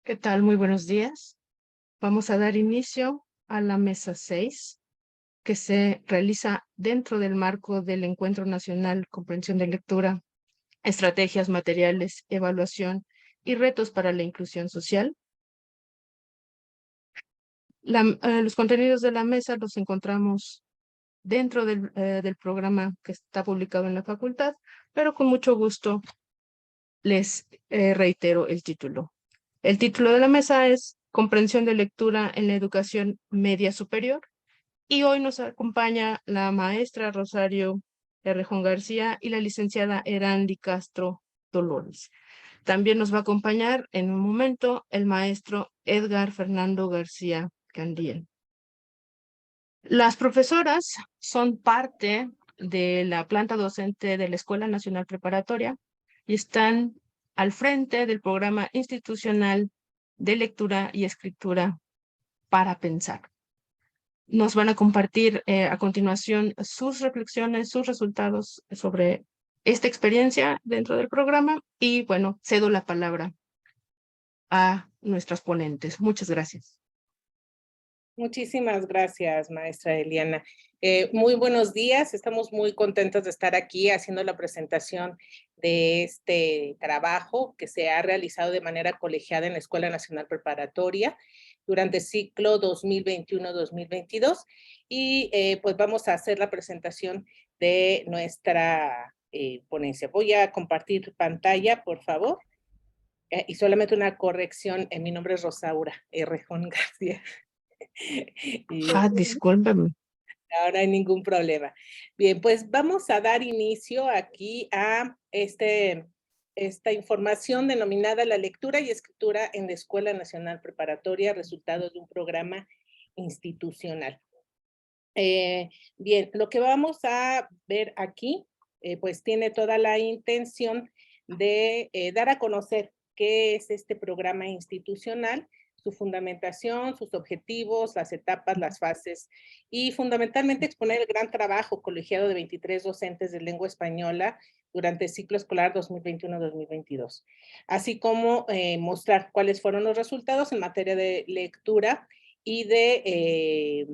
¿Qué tal? Muy buenos días. Vamos a dar inicio a la mesa 6, que se realiza dentro del marco del Encuentro Nacional Comprensión de Lectura, Estrategias, Materiales, Evaluación y Retos para la Inclusión Social. Los contenidos de la mesa los encontramos dentro del programa que está publicado en la facultad, pero con mucho gusto les reitero el título. El título de la mesa es Comprensión de Lectura en la Educación Media Superior, y hoy nos acompaña la maestra Rosario Errejón García y la licenciada Erandi Castro Dolores. También nos va a acompañar en un momento el maestro Edgar Fernando García Candiel. Las profesoras son parte de la planta docente de la Escuela Nacional Preparatoria y están al frente del programa institucional de lectura y escritura para pensar. Nos van a compartir a continuación sus reflexiones, sus resultados sobre esta experiencia dentro del programa y bueno, cedo la palabra a nuestras ponentes. Muchas gracias. Muchísimas gracias, maestra Eliana. Muy buenos días, estamos muy contentos de estar aquí haciendo la presentación de este trabajo que se ha realizado de manera colegiada en la Escuela Nacional Preparatoria durante el ciclo 2021-2022 y pues vamos a hacer la presentación de nuestra ponencia. Voy a compartir pantalla, por favor. Y solamente una corrección, mi nombre es Rosaura Errejón García. Discúlpeme. Ahora no hay ningún problema. Bien, pues vamos a dar inicio aquí a esta información denominada La lectura y escritura en la Escuela Nacional Preparatoria, resultados de un programa institucional. Bien, lo que vamos a ver aquí, pues tiene toda la intención de dar a conocer qué es este programa institucional, su fundamentación, sus objetivos, las etapas, las fases y fundamentalmente exponer el gran trabajo colegiado de 23 docentes de lengua española durante el ciclo escolar 2021-2022, así como mostrar cuáles fueron los resultados en materia de lectura y de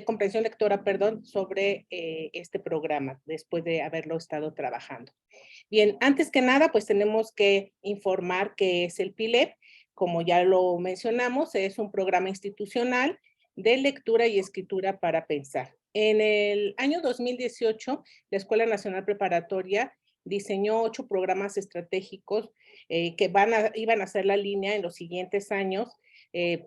comprensión lectora, perdón, sobre este programa, después de haberlo estado trabajando. Bien, antes que nada, pues tenemos que informar qué es el PILEP. Como ya lo mencionamos, es un programa institucional de lectura y escritura para pensar. En el año 2018, la Escuela Nacional Preparatoria diseñó 8 programas estratégicos que iban a ser la línea en los siguientes años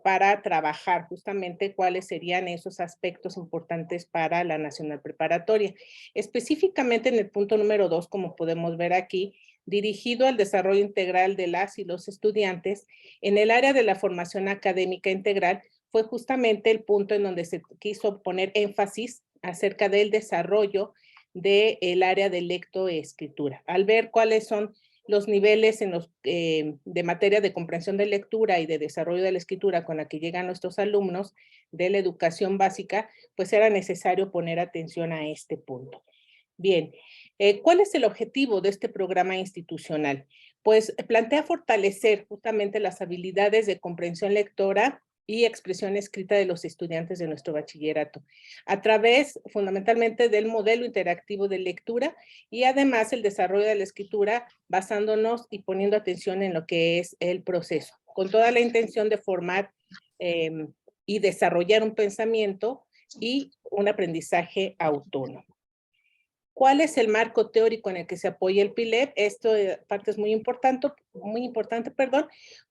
para trabajar justamente cuáles serían esos aspectos importantes para la Nacional Preparatoria. Específicamente en el punto número 2, como podemos ver aquí, dirigido al desarrollo integral de las y los estudiantes en el área de la formación académica integral, fue justamente el punto en donde se quiso poner énfasis acerca del desarrollo del área de lectoescritura. Al ver cuáles son los niveles de materia de comprensión de lectura y de desarrollo de la escritura con la que llegan nuestros alumnos de la educación básica, pues era necesario poner atención a este punto. Bien, ¿cuál es el objetivo de este programa institucional? Pues plantea fortalecer justamente las habilidades de comprensión lectora y expresión escrita de los estudiantes de nuestro bachillerato, a través fundamentalmente del modelo interactivo de lectura y además el desarrollo de la escritura basándonos y poniendo atención en lo que es el proceso, con toda la intención de formar y desarrollar un pensamiento y un aprendizaje autónomo. ¿Cuál es el marco teórico en el que se apoya el PILEP? Esto parte es muy importante,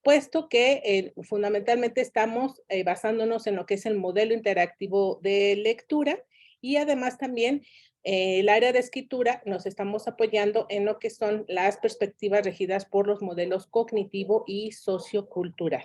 puesto que fundamentalmente estamos basándonos en lo que es el modelo interactivo de lectura y además también el área de escritura nos estamos apoyando en lo que son las perspectivas regidas por los modelos cognitivo y sociocultural.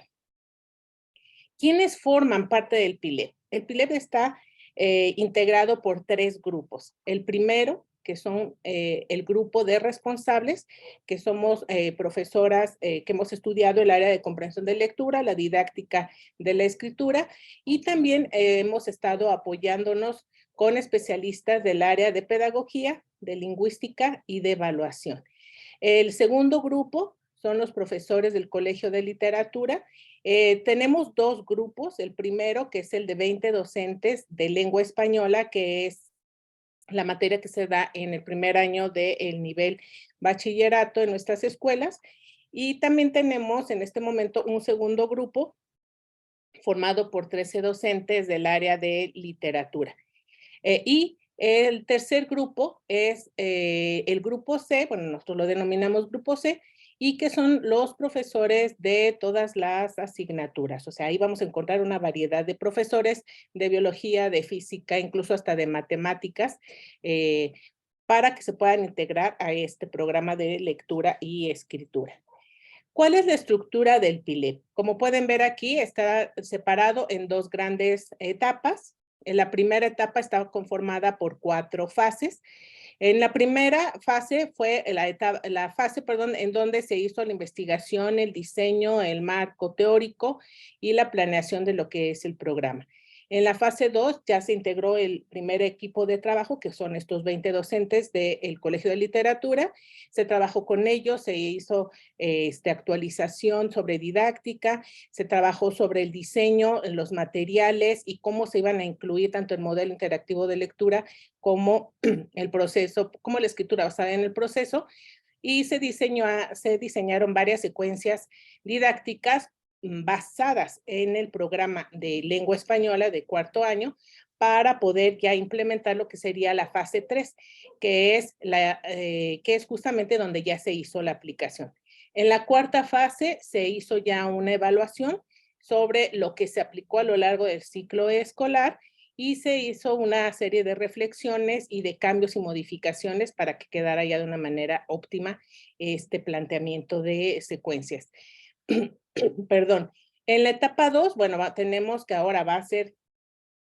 ¿Quiénes forman parte del PILEP? El PILEP está integrado por 3 grupos. El primero, que son el grupo de responsables, que somos profesoras que hemos estudiado el área de comprensión de lectura, la didáctica de la escritura, y también hemos estado apoyándonos con especialistas del área de pedagogía, de lingüística y de evaluación. El segundo grupo son los profesores del Colegio de Literatura. Tenemos dos grupos. El primero, que es el de 20 docentes de lengua española, que es la materia que se da en el primer año del nivel bachillerato en nuestras escuelas. Y también tenemos en este momento un segundo grupo formado por 13 docentes del área de literatura. Y el tercer grupo es el grupo C, bueno, nosotros lo denominamos grupo C, y que son los profesores de todas las asignaturas. O sea, ahí vamos a encontrar una variedad de profesores de biología, de física, incluso hasta de matemáticas, para que se puedan integrar a este programa de lectura y escritura. ¿Cuál es la estructura del PILEP? Como pueden ver aquí, está separado en dos grandes etapas. En la primera etapa está conformada por 4 fases. En la primera fase fue la fase en donde se hizo la investigación, el diseño, el marco teórico y la planeación de lo que es el programa. En la fase 2 ya se integró el primer equipo de trabajo, que son estos 20 docentes del Colegio de Literatura. Se trabajó con ellos, se hizo actualización sobre didáctica, se trabajó sobre el diseño, los materiales y cómo se iban a incluir tanto el modelo interactivo de lectura como el proceso, como la escritura basada en el proceso, y se diseñaron varias secuencias didácticas basadas en el programa de lengua española de cuarto año para poder ya implementar lo que sería la fase 3, que es justamente donde ya se hizo la aplicación. En la cuarta fase se hizo ya una evaluación sobre lo que se aplicó a lo largo del ciclo escolar y se hizo una serie de reflexiones y de cambios y modificaciones para que quedara ya de una manera óptima este planteamiento de secuencias. Perdón. En la etapa 2, bueno, tenemos que ahora va a ser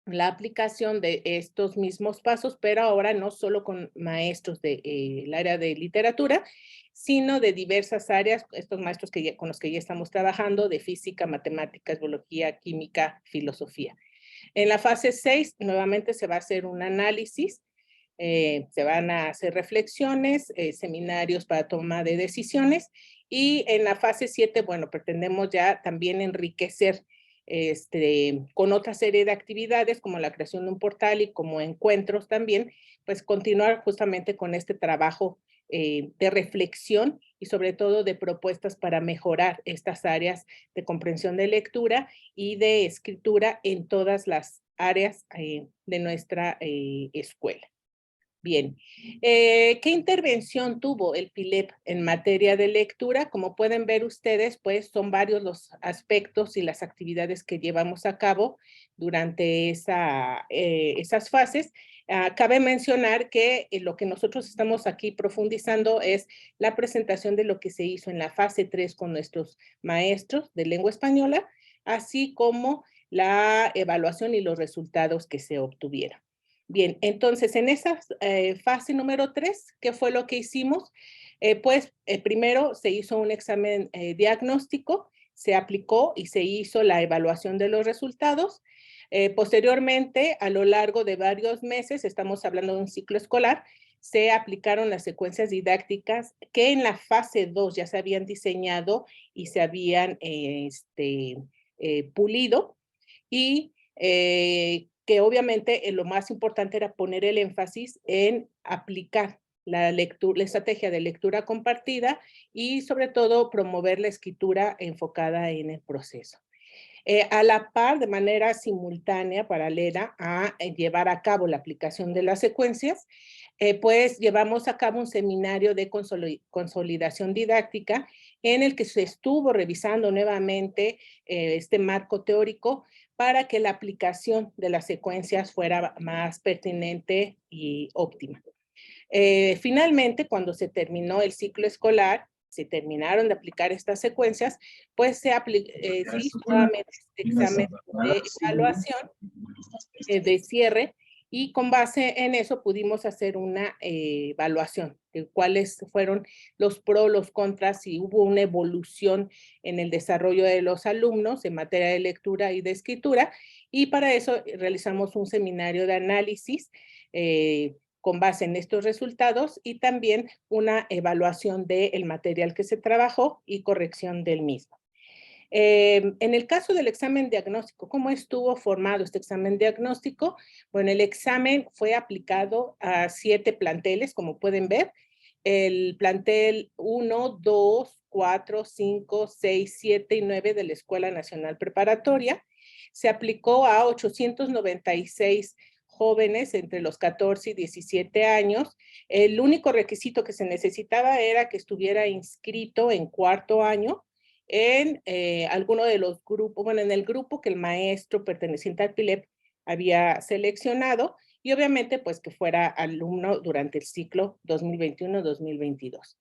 la aplicación de estos mismos pasos, pero ahora no solo con maestros del área de literatura, sino de diversas áreas, estos maestros con los que ya estamos trabajando, de física, matemáticas, biología, química, filosofía. En la fase 6, nuevamente se va a hacer un análisis, se van a hacer reflexiones, seminarios para toma de decisiones, y en la fase 7, bueno, pretendemos ya también enriquecer con otra serie de actividades como la creación de un portal y como encuentros también, pues continuar justamente con este trabajo de reflexión y sobre todo de propuestas para mejorar estas áreas de comprensión de lectura y de escritura en todas las áreas de nuestra escuela. Bien, ¿qué intervención tuvo el PILEP en materia de lectura? Como pueden ver ustedes, pues son varios los aspectos y las actividades que llevamos a cabo durante esas fases. Cabe mencionar que lo que nosotros estamos aquí profundizando es la presentación de lo que se hizo en la fase 3 con nuestros maestros de lengua española, así como la evaluación y los resultados que se obtuvieron. Bien, entonces en esa fase número 3, ¿qué fue lo que hicimos? Primero se hizo un examen diagnóstico, se aplicó y se hizo la evaluación de los resultados. Posteriormente, a lo largo de varios meses, estamos hablando de un ciclo escolar, se aplicaron las secuencias didácticas que en la fase 2 ya se habían diseñado y se habían pulido y que obviamente lo más importante era poner el énfasis en aplicar la estrategia de lectura compartida y sobre todo promover la escritura enfocada en el proceso. A la par, de manera simultánea, paralela a llevar a cabo la aplicación de las secuencias, pues llevamos a cabo un seminario de consolidación didáctica en el que se estuvo revisando nuevamente este marco teórico para que la aplicación de las secuencias fuera más pertinente y óptima. Finalmente, cuando se terminó el ciclo escolar, se terminaron de aplicar estas secuencias, pues se hizo nuevamente este examen de evaluación de cierre y con base en eso pudimos hacer una evaluación de cuáles fueron los pros, los contras, si hubo una evolución en el desarrollo de los alumnos en materia de lectura y de escritura, y para eso realizamos un seminario de análisis con base en estos resultados y también una evaluación del material que se trabajó y corrección del mismo. En el caso del examen diagnóstico, ¿cómo estuvo formado este examen diagnóstico? Bueno, el examen fue aplicado a 7 planteles, como pueden ver. El plantel 1, 2, 4, 5, 6, 7 y 9 de la Escuela Nacional Preparatoria. Se aplicó a 896 jóvenes entre los 14 y 17 años. El único requisito que se necesitaba era que estuviera inscrito en cuarto año en alguno de los grupos, bueno, en el grupo que el maestro perteneciente al PILEP había seleccionado y obviamente pues que fuera alumno durante el ciclo 2021-2022.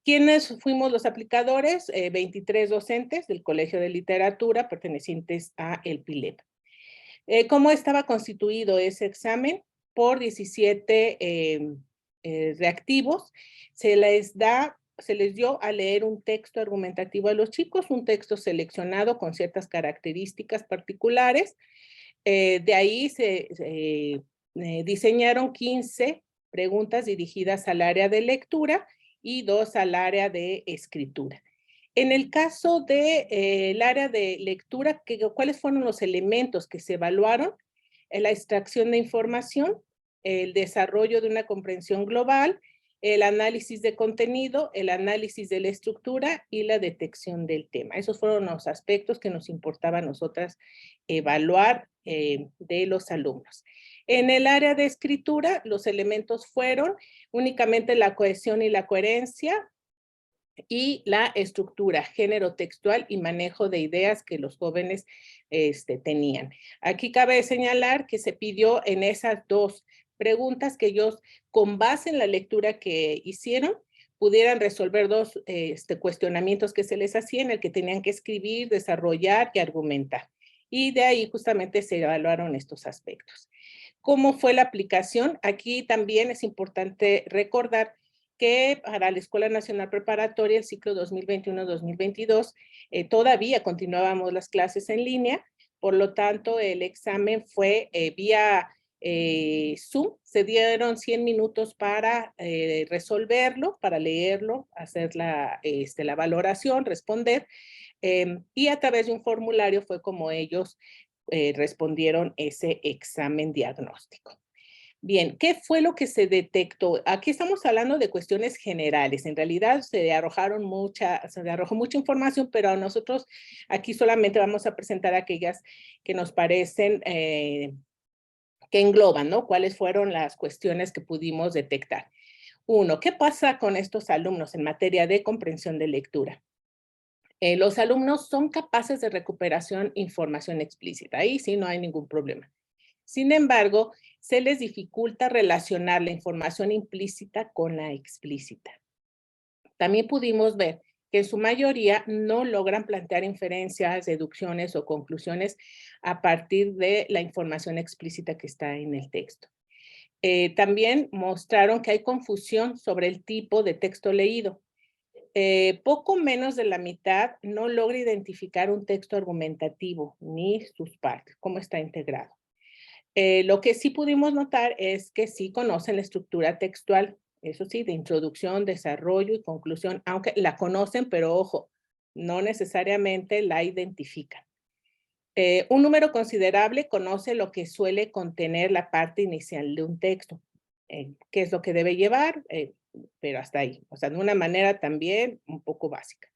¿Quiénes fuimos los aplicadores? 23 docentes del Colegio de Literatura pertenecientes a el PILEP. ¿Cómo estaba constituido ese examen? Por 17 reactivos. Se les dio a leer un texto argumentativo a los chicos, un texto seleccionado con ciertas características particulares. De ahí se diseñaron 15 preguntas dirigidas al área de lectura y 2 al área de escritura. En el caso del área de lectura, ¿cuáles fueron los elementos que se evaluaron? La extracción de información, el desarrollo de una comprensión global, el análisis de contenido, el análisis de la estructura y la detección del tema. Esos fueron los aspectos que nos importaba a nosotras evaluar de los alumnos. En el área de escritura, los elementos fueron únicamente la cohesión y la coherencia y la estructura, género textual y manejo de ideas que los jóvenes tenían. Aquí cabe señalar que se pidió en esas 2 preguntas que ellos, con base en la lectura que hicieron, pudieran resolver 2 cuestionamientos que se les hacían, el que tenían que escribir, desarrollar y argumentar. Y de ahí justamente se evaluaron estos aspectos. ¿Cómo fue la aplicación? Aquí también es importante recordar que para la Escuela Nacional Preparatoria, el ciclo 2021-2022, todavía continuábamos las clases en línea, por lo tanto, el examen fue vía Zoom. Se dieron 100 minutos para resolverlo, para leerlo, hacer la valoración, responder, y a través de un formulario fue como ellos respondieron ese examen diagnóstico. Bien, ¿qué fue lo que se detectó? Aquí estamos hablando de cuestiones generales. En realidad se arrojó mucha información, pero a nosotros aquí solamente vamos a presentar aquellas que nos parecen que engloban, ¿no? ¿Cuáles fueron las cuestiones que pudimos detectar? 1, ¿qué pasa con estos alumnos en materia de comprensión de lectura? Los alumnos son capaces de recuperación información explícita. Ahí sí no hay ningún problema. Sin embargo, se les dificulta relacionar la información implícita con la explícita. También pudimos ver que en su mayoría no logran plantear inferencias, deducciones o conclusiones a partir de la información explícita que está en el texto. También mostraron que hay confusión sobre el tipo de texto leído. Poco menos de la mitad no logra identificar un texto argumentativo ni sus partes, cómo está integrado. Lo que sí pudimos notar es que sí conocen la estructura textual, eso sí, de introducción, desarrollo y conclusión, aunque la conocen, pero ojo, no necesariamente la identifican. Un número considerable conoce lo que suele contener la parte inicial de un texto, qué es lo que debe llevar, pero hasta ahí, o sea, de una manera también un poco básica.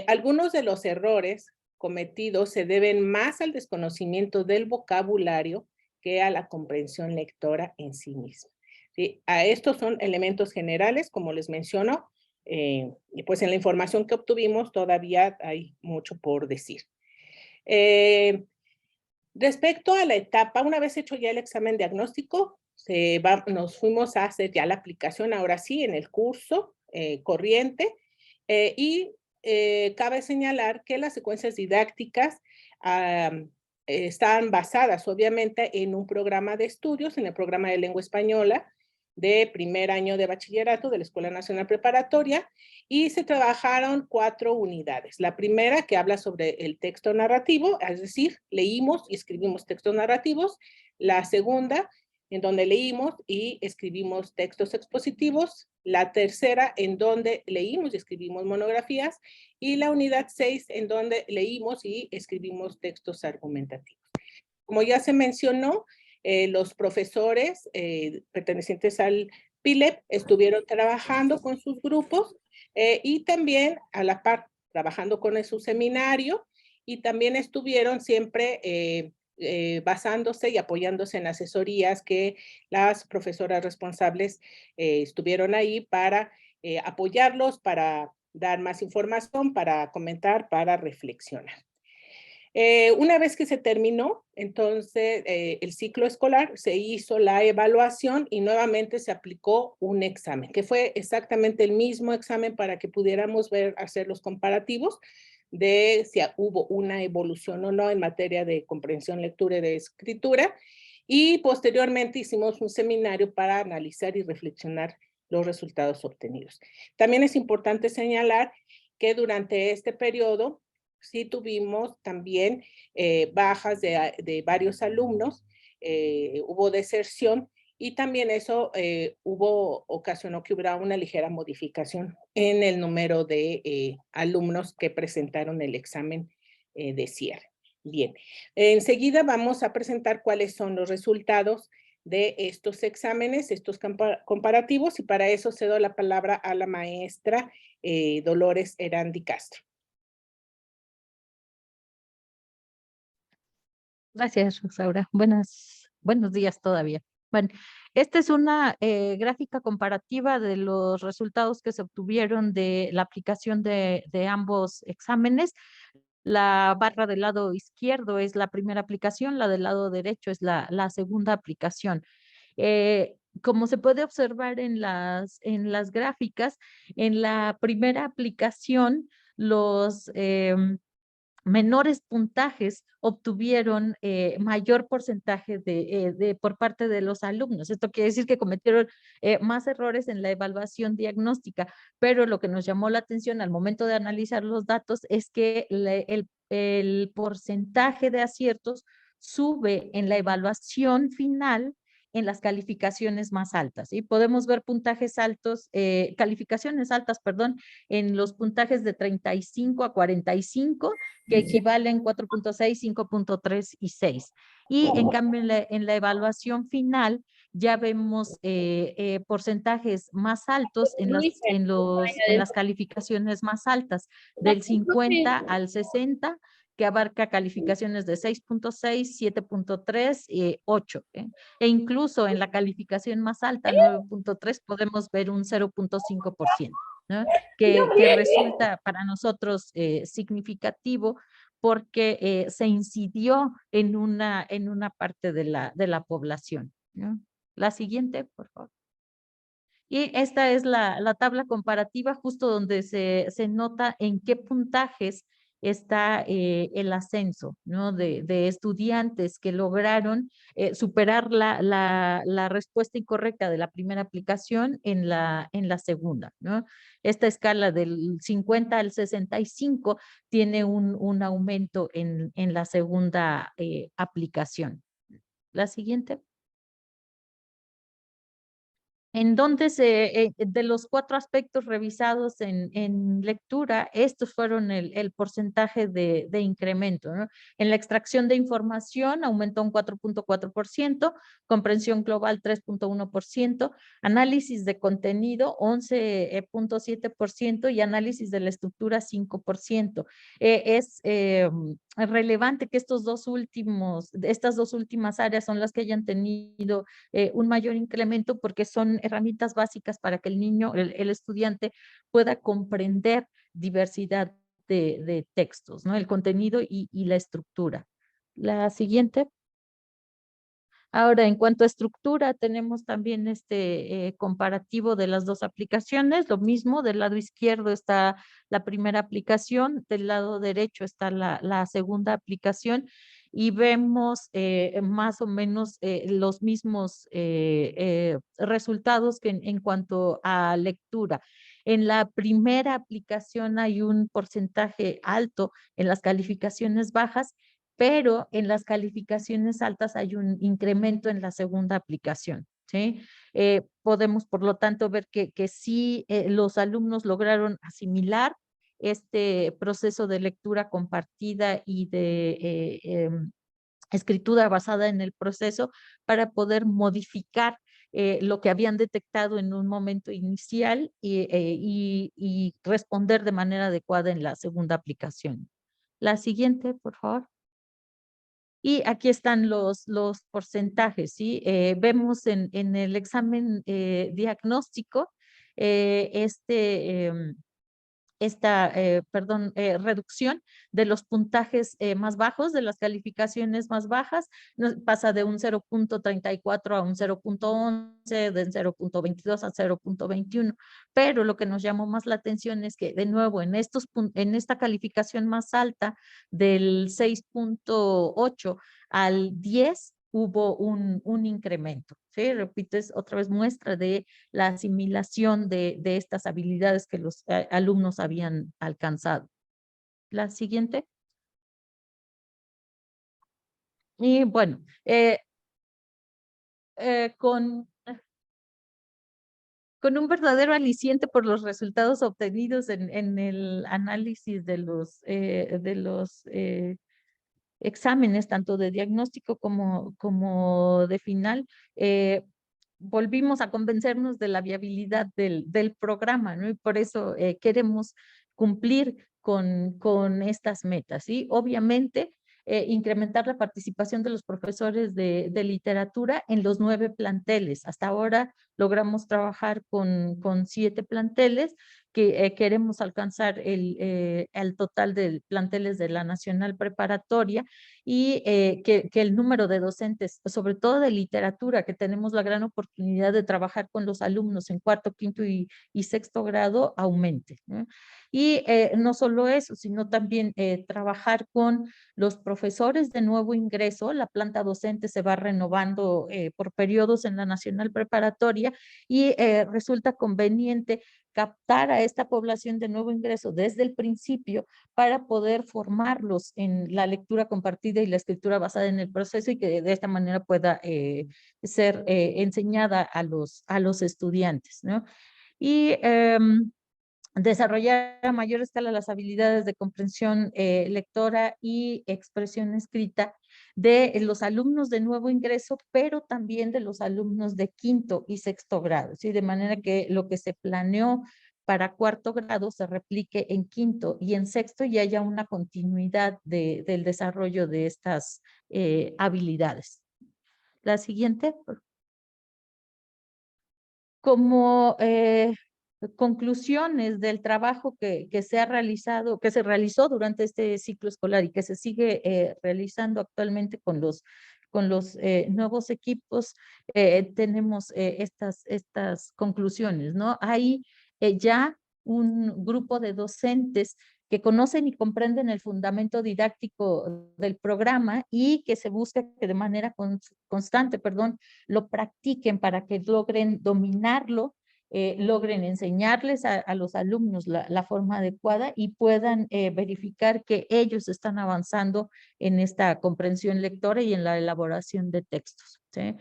Algunos de los errores cometidos se deben más al desconocimiento del vocabulario que a la comprensión lectora en sí misma. ¿Sí? A estos son elementos generales, como les menciono, y pues en la información que obtuvimos todavía hay mucho por decir. Respecto a la etapa, una vez hecho ya el examen diagnóstico, nos fuimos a hacer ya la aplicación, ahora sí, en el curso corriente, y cabe señalar que las secuencias didácticas están basadas obviamente en un programa de estudios, en el programa de lengua española de primer año de bachillerato de la Escuela Nacional Preparatoria, y se trabajaron 4 unidades. La primera, que habla sobre el texto narrativo, es decir, leímos y escribimos textos narrativos. La segunda, en donde leímos y escribimos textos expositivos, la tercera en donde leímos y escribimos monografías, y la unidad 6 en donde leímos y escribimos textos argumentativos. Como ya se mencionó, los profesores pertenecientes al PILEP estuvieron trabajando con sus grupos y también a la par trabajando con su seminario, y también estuvieron siempre basándose y apoyándose en asesorías que las profesoras responsables estuvieron ahí para apoyarlos, para dar más información, para comentar, para reflexionar. Una vez que se terminó, entonces, el ciclo escolar, se hizo la evaluación y nuevamente se aplicó un examen, que fue exactamente el mismo examen para que pudiéramos ver, hacer los comparativos de si hubo una evolución o no en materia de comprensión, lectura y de escritura. Y posteriormente hicimos un seminario para analizar y reflexionar los resultados obtenidos. También es importante señalar que durante este periodo sí tuvimos también bajas de varios alumnos, hubo deserción, y también eso ocasionó que hubiera una ligera modificación en el número de alumnos que presentaron el examen de cierre. Bien, enseguida vamos a presentar cuáles son los resultados de estos exámenes, estos comparativos, y para eso cedo la palabra a la maestra Dolores Erandi Castro. Gracias, Rosaura. Buenos días todavía. Bueno, esta es una gráfica comparativa de los resultados que se obtuvieron de la aplicación de ambos exámenes. La barra del lado izquierdo es la primera aplicación, la del lado derecho es la segunda aplicación. Como se puede observar en las gráficas, en la primera aplicación, los menores puntajes obtuvieron mayor porcentaje por parte de los alumnos. Esto quiere decir que cometieron más errores en la evaluación diagnóstica, pero lo que nos llamó la atención al momento de analizar los datos es que el porcentaje de aciertos sube en la evaluación final en las calificaciones más altas. Y podemos ver puntajes altos, calificaciones altas, perdón, en los puntajes de 35 a 45, que equivalen 4.6, 5.3 y 6. Y en cambio en la evaluación final ya vemos porcentajes más altos en las calificaciones más altas, del 50 al 60, que abarca calificaciones de 6.6, 7.3 y 8. E incluso en la calificación más alta, 9.3, podemos ver un 0.5%. ¿no? Que resulta para nosotros significativo porque se incidió en una parte de la población. ¿no? La siguiente, por favor. Y esta es la tabla comparativa justo donde se nota en qué puntajes está el ascenso, ¿no? de estudiantes que lograron superar la respuesta incorrecta de la primera aplicación en la segunda, ¿no? Esta escala del 50 al 65 tiene un aumento en la segunda aplicación. La siguiente. En donde de los 4 aspectos revisados en lectura, estos fueron el porcentaje de incremento. ¿no? En la extracción de información aumentó un 4.4%, comprensión global 3.1%, análisis de contenido 11.7% y análisis de la estructura 5%. Es relevante que estas dos últimas áreas son las que hayan tenido un mayor incremento porque son herramientas básicas para que el niño, el estudiante pueda comprender diversidad de textos, ¿no? El contenido y la estructura. La siguiente. Ahora, en cuanto a estructura, tenemos también este comparativo de las dos aplicaciones. Lo mismo, del lado izquierdo está la primera aplicación, del lado derecho está la segunda aplicación y vemos más o menos los mismos resultados que en cuanto a lectura. En la primera aplicación hay un porcentaje alto en las calificaciones bajas pero en las calificaciones altas hay un incremento en la segunda aplicación, ¿sí? Podemos, por lo tanto, ver que sí los alumnos lograron asimilar este proceso de lectura compartida y de escritura basada en el proceso para poder modificar lo que habían detectado en un momento inicial y responder de manera adecuada en la segunda aplicación. La siguiente, por favor. Y aquí están los porcentajes, ¿sí? Vemos en el examen diagnóstico esta reducción de los puntajes más bajos, de las calificaciones más bajas, pasa de un 0.34 a un 0.11, de 0.22 a 0.21, pero lo que nos llamó más la atención es que, de nuevo, en esta calificación más alta, del 6.8 al 10, hubo un incremento, ¿sí? Repito, es otra vez muestra de la asimilación de estas habilidades que los alumnos habían alcanzado. La siguiente. Y bueno, con un verdadero aliciente por los resultados obtenidos en el análisis de los exámenes, tanto de diagnóstico como de final, volvimos a convencernos de la viabilidad del programa, ¿no? Y por eso queremos cumplir con estas metas, ¿sí? Obviamente, incrementar la participación de los profesores de literatura en los 9 planteles. Hasta ahora logramos trabajar con 7 planteles, que queremos alcanzar el total de planteles de la Nacional Preparatoria y que el número de docentes, sobre todo de literatura, que tenemos la gran oportunidad de trabajar con los alumnos en cuarto, quinto y sexto grado, aumente, ¿no? Y no solo eso, sino también trabajar con los profesores de nuevo ingreso. La planta docente se va renovando por periodos en la Nacional Preparatoria y resulta conveniente captar a esta población de nuevo ingreso desde el principio para poder formarlos en la lectura compartida y la escritura basada en el proceso, y que de esta manera pueda ser enseñada a los estudiantes, ¿no? Y desarrollar a mayor escala las habilidades de comprensión lectora y expresión escrita de los alumnos de nuevo ingreso, pero también de los alumnos de quinto y sexto grado, ¿sí? De manera que lo que se planeó para cuarto grado se replique en quinto y en sexto, y haya una continuidad del desarrollo de estas habilidades. La siguiente. Como conclusiones del trabajo que se realizó durante este ciclo escolar y que se sigue realizando actualmente con los nuevos equipos, tenemos estas conclusiones, ¿no? Hay ya un grupo de docentes que conocen y comprenden el fundamento didáctico del programa, y que se busca que de manera constante, lo practiquen para que logren dominarlo, logren enseñarles a los alumnos la forma adecuada y puedan verificar que ellos están avanzando en esta comprensión lectora y en la elaboración de textos, ¿sí?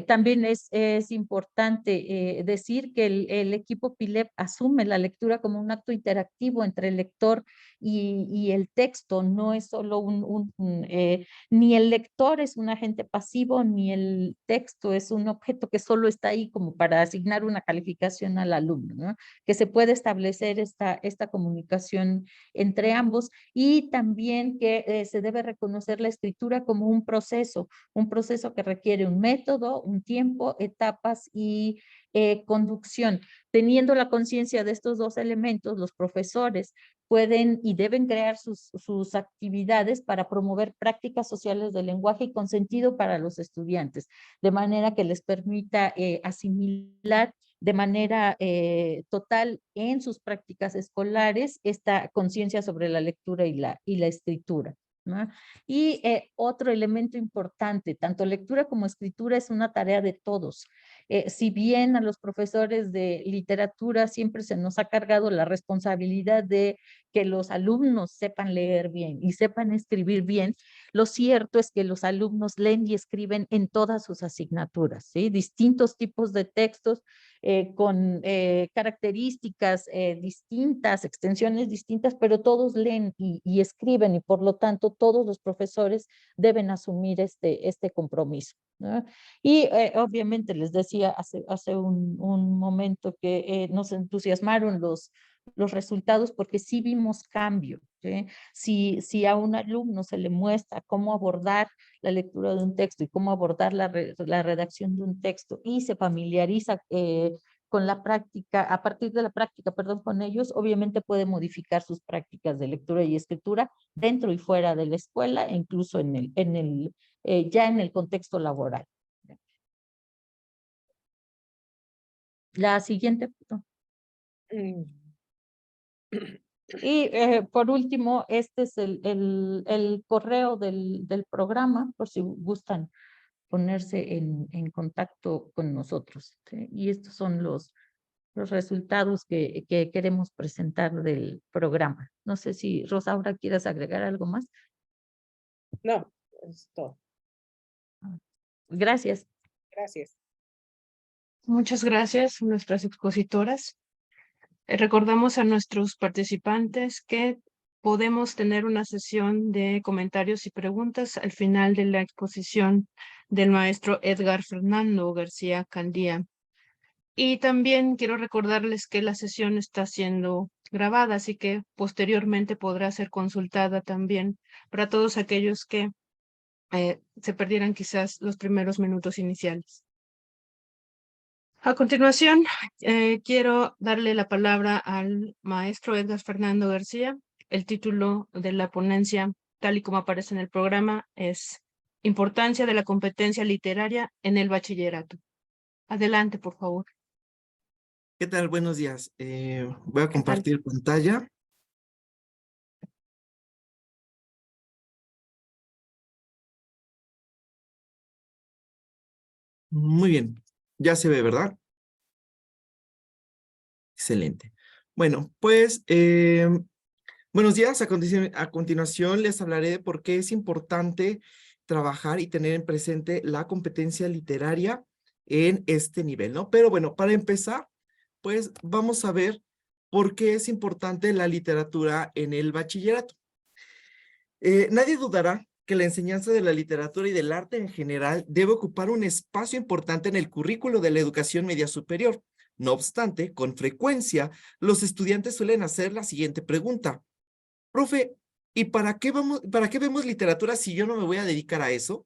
También es importante decir que el equipo PILEP asume la lectura como un acto interactivo entre el lector y el texto. No es solo ni el lector es un agente pasivo, ni el texto es un objeto que solo está ahí como para asignar una calificación al alumno, ¿no? Que se puede establecer esta comunicación entre ambos, y también que se debe reconocer la escritura como un proceso que requiere un método, un tiempo, etapas y conducción. Teniendo la conciencia de estos dos elementos, los profesores pueden y deben crear sus actividades para promover prácticas sociales del lenguaje y con sentido para los estudiantes, de manera que les permita asimilar de manera total en sus prácticas escolares esta conciencia sobre la lectura y la escritura, ¿no? Y otro elemento importante, tanto lectura como escritura es una tarea de todos. Si bien a los profesores de literatura siempre se nos ha cargado la responsabilidad de que los alumnos sepan leer bien y sepan escribir bien, lo cierto es que los alumnos leen y escriben en todas sus asignaturas, ¿sí? Distintos tipos de textos con características distintas, extensiones distintas, pero todos leen y escriben y por lo tanto todos los profesores deben asumir este compromiso, ¿no? Y obviamente les decía hace un momento que nos entusiasmaron los resultados porque sí vimos cambio, ¿sí? Si a un alumno se le muestra cómo abordar la lectura de un texto y cómo abordar la redacción de un texto y se familiariza con la práctica, a partir de la práctica, perdón, con ellos, obviamente puede modificar sus prácticas de lectura y escritura dentro y fuera de la escuela e incluso ya en el contexto laboral. La siguiente. Y por último, este es el correo del programa, por si gustan ponerse en contacto con nosotros, ¿sí? Y estos son los resultados que queremos presentar del programa. No sé si Rosaura quieres agregar algo más. No, es todo. Gracias. Gracias. Muchas gracias a nuestras expositoras. Recordamos a nuestros participantes que podemos tener una sesión de comentarios y preguntas al final de la exposición del maestro Edgar Fernando García Candía. Y también quiero recordarles que la sesión está siendo grabada, así que posteriormente podrá ser consultada también para todos aquellos que se perdieran quizás los primeros minutos iniciales. A continuación, quiero darle la palabra al maestro Edgar Fernando García. El título de la ponencia, tal y como aparece en el programa, es Importancia de la competencia literaria en el bachillerato. Adelante, por favor. ¿Qué tal? Buenos días. Voy a compartir pantalla. Muy bien. Ya se ve, ¿verdad? Excelente. Bueno, pues, buenos días. A continuación les hablaré de por qué es importante trabajar y tener en presente la competencia literaria en este nivel, ¿no? Pero bueno, para empezar, pues vamos a ver por qué es importante la literatura en el bachillerato. Nadie dudará que la enseñanza de la literatura y del arte en general debe ocupar un espacio importante en el currículo de la educación media superior. No obstante, con frecuencia, los estudiantes suelen hacer la siguiente pregunta. Profe, ¿y para qué vemos literatura si yo no me voy a dedicar a eso?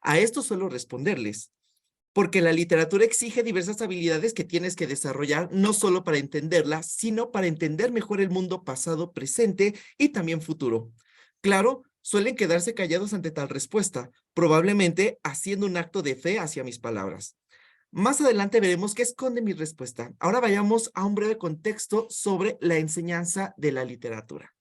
A esto suelo responderles. Porque la literatura exige diversas habilidades que tienes que desarrollar, no solo para entenderla, sino para entender mejor el mundo pasado, presente y también futuro. Claro, suelen quedarse callados ante tal respuesta, probablemente haciendo un acto de fe hacia mis palabras. Más adelante veremos qué esconde mi respuesta. Ahora vayamos a un breve contexto sobre la enseñanza de la literatura.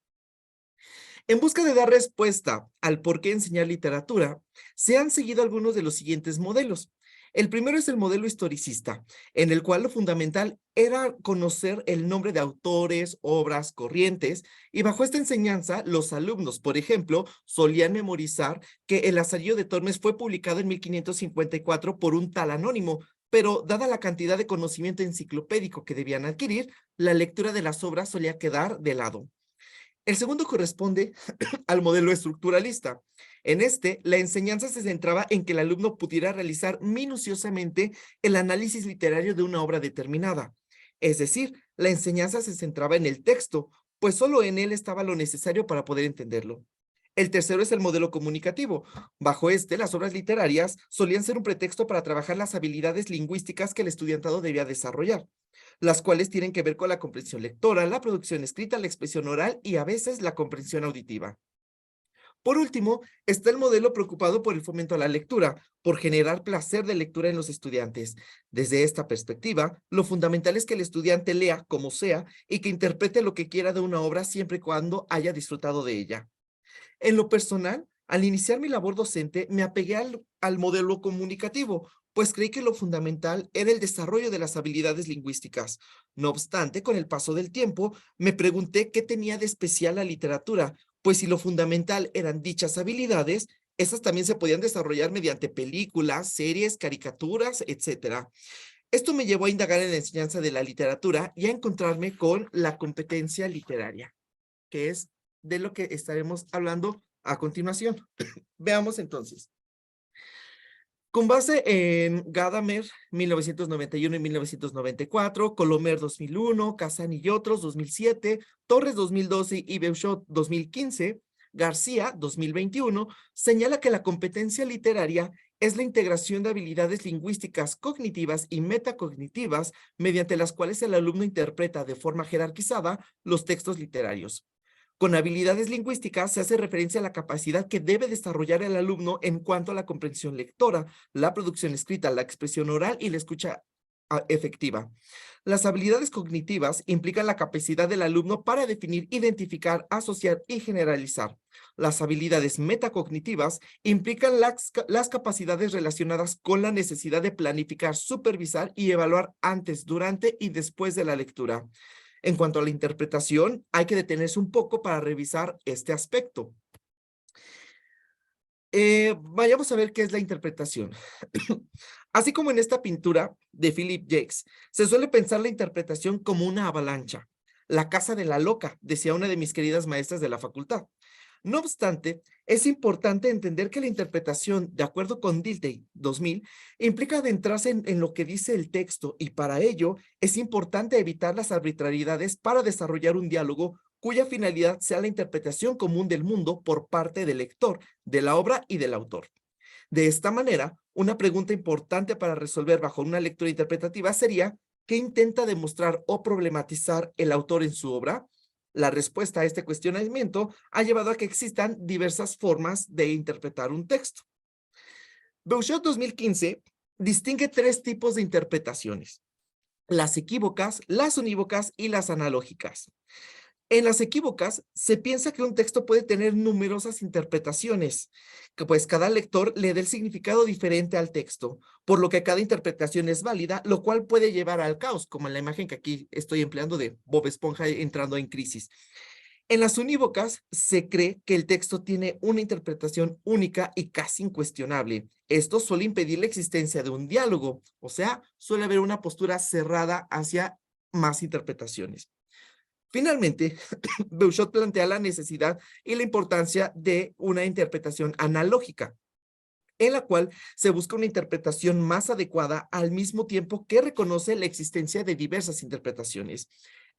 En busca de dar respuesta al por qué enseñar literatura, se han seguido algunos de los siguientes modelos. El primero es el modelo historicista, en el cual lo fundamental era conocer el nombre de autores, obras, corrientes, y bajo esta enseñanza, los alumnos, por ejemplo, solían memorizar que El Lazarillo de Tormes fue publicado en 1554 por un tal anónimo, pero dada la cantidad de conocimiento enciclopédico que debían adquirir, la lectura de las obras solía quedar de lado. El segundo corresponde al modelo estructuralista. En este, la enseñanza se centraba en que el alumno pudiera realizar minuciosamente el análisis literario de una obra determinada. Es decir, la enseñanza se centraba en el texto, pues solo en él estaba lo necesario para poder entenderlo. El tercero es el modelo comunicativo. Bajo este, las obras literarias solían ser un pretexto para trabajar las habilidades lingüísticas que el estudiantado debía desarrollar, las cuales tienen que ver con la comprensión lectora, la producción escrita, la expresión oral y a veces la comprensión auditiva. Por último, está el modelo preocupado por el fomento a la lectura, por generar placer de lectura en los estudiantes. Desde esta perspectiva, lo fundamental es que el estudiante lea como sea y que interprete lo que quiera de una obra siempre y cuando haya disfrutado de ella. En lo personal, Al iniciar mi labor docente, me apegué al modelo comunicativo, pues creí que lo fundamental era el desarrollo de las habilidades lingüísticas. No obstante, con el paso del tiempo, me pregunté qué tenía de especial la literatura, pues si lo fundamental eran dichas habilidades, esas también se podían desarrollar mediante películas, series, caricaturas, etcétera. Esto me llevó a indagar en la enseñanza de la literatura y a encontrarme con la competencia literaria, que es de lo que estaremos hablando a continuación. Veamos entonces. Con base en Gadamer, 1991 y 1994, Colomer, 2001, Casani y otros, 2007, Torres, 2012 y Beuchot, 2015, García, 2021, señala que la competencia literaria es la integración de habilidades lingüísticas cognitivas y metacognitivas mediante las cuales el alumno interpreta de forma jerarquizada los textos literarios. Con habilidades lingüísticas se hace referencia a la capacidad que debe desarrollar el alumno en cuanto a la comprensión lectora, la producción escrita, la expresión oral y la escucha efectiva. Las habilidades cognitivas implican la capacidad del alumno para definir, identificar, asociar y generalizar. Las habilidades metacognitivas implican las capacidades relacionadas con la necesidad de planificar, supervisar y evaluar antes, durante y después de la lectura. En cuanto a la interpretación, hay que detenerse un poco para revisar este aspecto. Vayamos a ver qué es la interpretación. Así como en esta pintura de Philip Jakes, se suele pensar la interpretación como una avalancha. La casa de la loca, decía una de mis queridas maestras de la facultad. No obstante, es importante entender que la interpretación, de acuerdo con Dilthey, 2000, implica adentrarse en lo que dice el texto y para ello es importante evitar las arbitrariedades para desarrollar un diálogo cuya finalidad sea la interpretación común del mundo por parte del lector, de la obra y del autor. De esta manera, una pregunta importante para resolver bajo una lectura interpretativa sería: ¿qué intenta demostrar o problematizar el autor en su obra? La respuesta a este cuestionamiento ha llevado a que existan diversas formas de interpretar un texto. Beuchot 2015 distingue tres tipos de interpretaciones: las equívocas, las unívocas y las analógicas. En las equívocas, se piensa que un texto puede tener numerosas interpretaciones, que pues cada lector le dé el significado diferente al texto, por lo que cada interpretación es válida, lo cual puede llevar al caos, como en la imagen que aquí estoy empleando de Bob Esponja entrando en crisis. En las unívocas, se cree que el texto tiene una interpretación única y casi incuestionable. Esto suele impedir la existencia de un diálogo, o sea, suele haber una postura cerrada hacia más interpretaciones. Finalmente, Beuchot plantea la necesidad y la importancia de una interpretación analógica, en la cual se busca una interpretación más adecuada al mismo tiempo que reconoce la existencia de diversas interpretaciones.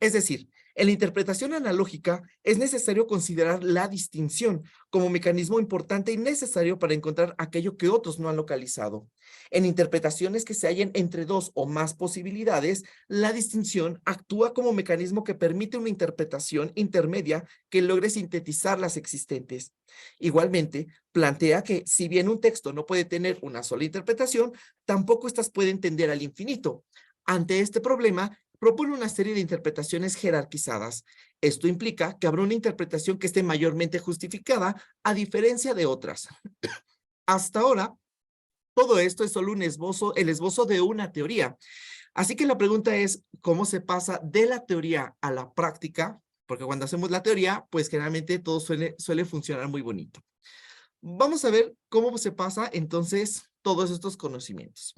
Es decir, en la interpretación analógica es necesario considerar la distinción como mecanismo importante y necesario para encontrar aquello que otros no han localizado. En interpretaciones que se hallen entre dos o más posibilidades, la distinción actúa como mecanismo que permite una interpretación intermedia que logre sintetizar las existentes. Igualmente, plantea que si bien un texto no puede tener una sola interpretación, tampoco éstas pueden tender al infinito. Ante este problema, propone una serie de interpretaciones jerarquizadas. Esto implica que habrá una interpretación que esté mayormente justificada, a diferencia de otras. Hasta ahora, todo esto es solo el esbozo de una teoría. Así que la pregunta es: ¿cómo se pasa de la teoría a la práctica? Porque cuando hacemos la teoría, pues generalmente todo suele funcionar muy bonito. Vamos a ver cómo se pasa entonces todos estos conocimientos.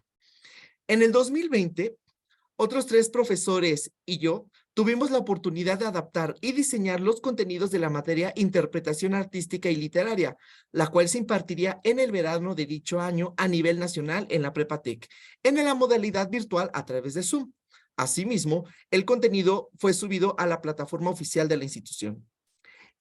En el 2020, otros 3 profesores y yo tuvimos la oportunidad de adaptar y diseñar los contenidos de la materia Interpretación Artística y Literaria, la cual se impartiría en el verano de dicho año a nivel nacional en la Prepatec, en la modalidad virtual a través de Zoom. Asimismo, el contenido fue subido a la plataforma oficial de la institución.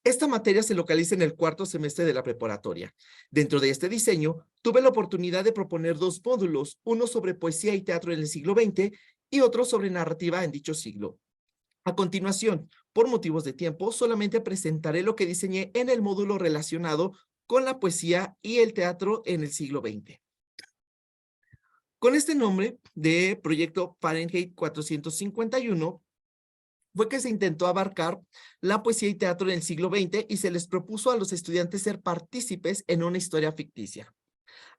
Esta materia se localiza en el 4º semestre de la preparatoria. Dentro de este diseño, tuve la oportunidad de proponer 2 módulos, uno sobre poesía y teatro en el siglo XX y otro sobre narrativa en dicho siglo. A continuación, por motivos de tiempo, solamente presentaré lo que diseñé en el módulo relacionado con la poesía y el teatro en el siglo XX. Con este nombre de proyecto Fahrenheit 451, fue que se intentó abarcar la poesía y teatro en el siglo XX y se les propuso a los estudiantes ser partícipes en una historia ficticia.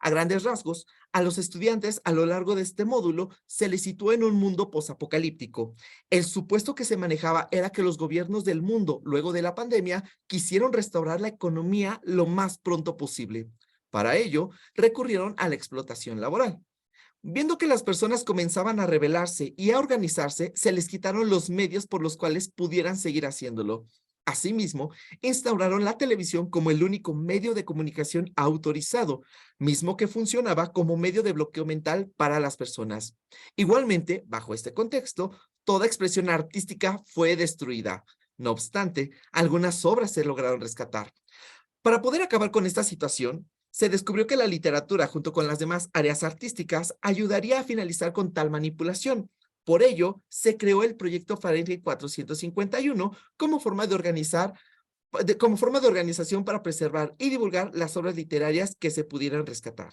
A grandes rasgos, a los estudiantes a lo largo de este módulo se les situó en un mundo posapocalíptico. El supuesto que se manejaba era que los gobiernos del mundo, luego de la pandemia, quisieron restaurar la economía lo más pronto posible. Para ello, recurrieron a la explotación laboral. Viendo que las personas comenzaban a rebelarse y a organizarse, se les quitaron los medios por los cuales pudieran seguir haciéndolo. Asimismo, instauraron la televisión como el único medio de comunicación autorizado, mismo que funcionaba como medio de bloqueo mental para las personas. Igualmente, bajo este contexto, toda expresión artística fue destruida. No obstante, algunas obras se lograron rescatar. Para poder acabar con esta situación, se descubrió que la literatura, junto con las demás áreas artísticas, ayudaría a finalizar con tal manipulación. Por ello, se creó el proyecto Fahrenheit 451 como forma de organización para preservar y divulgar las obras literarias que se pudieran rescatar.